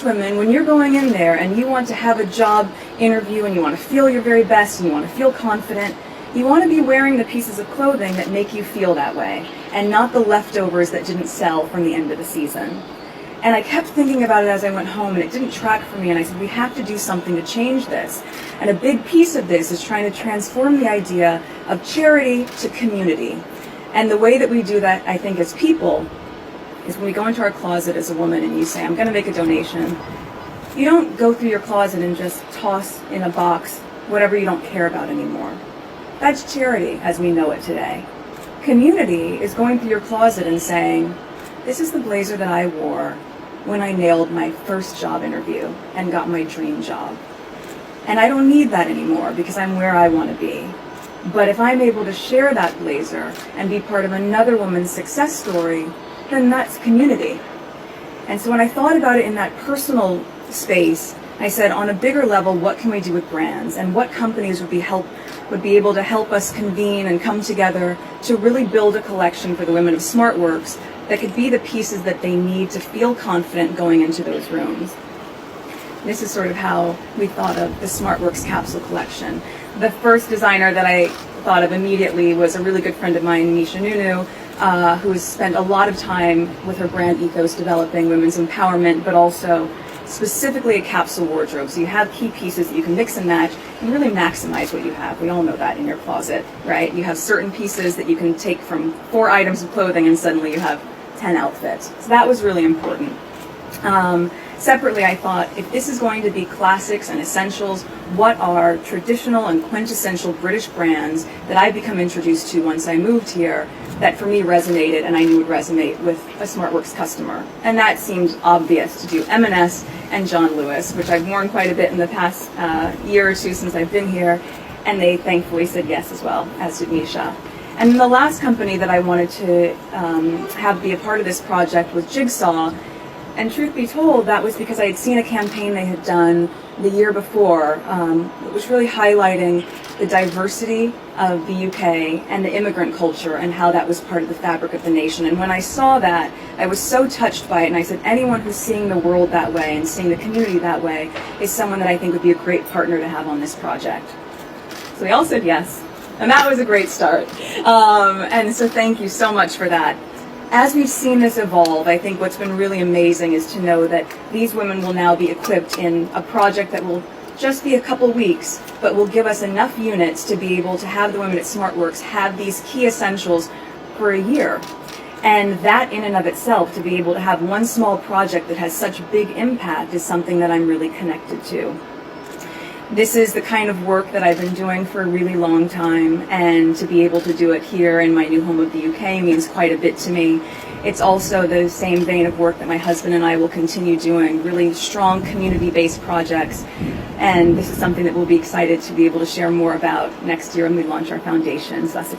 women, when you're going in there and you want to have a job interview and you want to feel your very best and you want to feel confident, you want to be wearing the pieces of clothing that make you feel that way and not the leftovers that didn't sell from the end of the season. And I kept thinking about it as I went home, and it didn't track for me, and I said, we have to do something to change this. And a big piece of this is trying to transform the idea of charity to community. And the way that we do that, I think, as people, is when we go into our closet as a woman and you say, I'm going to make a donation, you don't go through your closet and just toss in a box whatever you don't care about anymore. That's charity as we know it today. Community is going through your closet and saying, this is the blazer that I wore when I nailed my first job interview and got my dream job. And I don't need that anymore because I'm where I want to be. But if I'm able to share that blazer and be part of another woman's success story, then that's community. And so when I thought about it in that personal space, I said, on a bigger level, what can we do with brands, and what companies would be able to help us convene and come together to really build a collection for the women of SmartWorks that could be the pieces that they need to feel confident going into those rooms. This is sort of how we thought of the SmartWorks capsule collection. The first designer that I thought of immediately was a really good friend of mine, Misha Nunu, who has spent a lot of time with her brand ethos developing women's empowerment, but also specifically a capsule wardrobe. So you have key pieces that you can mix and match and really maximize what you have. We all know that in your closet, right? You have certain pieces that you can take from 4 items of clothing and suddenly you have 10 outfits. So that was really important. Separately, I thought, if this is going to be classics and essentials, what are traditional and quintessential British brands that I've become introduced to once I moved here that for me resonated and I knew would resonate with a SmartWorks customer? And that seemed obvious to do. M&S and John Lewis, which I've worn quite a bit in the past year or two since I've been here, and they thankfully said yes as well, as did Misha. And then the last company that I wanted to have be a part of this project was Jigsaw. And truth be told, that was because I had seen a campaign they had done the year before. It was really highlighting the diversity of the UK and the immigrant culture and how that was part of the fabric of the nation. And when I saw that, I was so touched by it, and I said, anyone who's seeing the world that way and seeing the community that way is someone that I think would be a great partner to have on this project. So they all said yes, and that was a great start. And so thank you so much for that. As we've seen this evolve, I think what's been really amazing is to know that these women will now be equipped in a project that will just be a couple weeks, but will give us enough units to be able to have the women at SmartWorks have these key essentials for a year. And that in and of itself, to be able to have one small project that has such big impact, is something that I'm really connected to. This is the kind of work that I've been doing for a really long time, and to be able to do it here in my new home of the UK means quite a bit to me. It's also the same vein of work that my husband and I will continue doing, really strong community-based projects, and this is something that we'll be excited to be able to share more about next year when we launch our foundation. So that's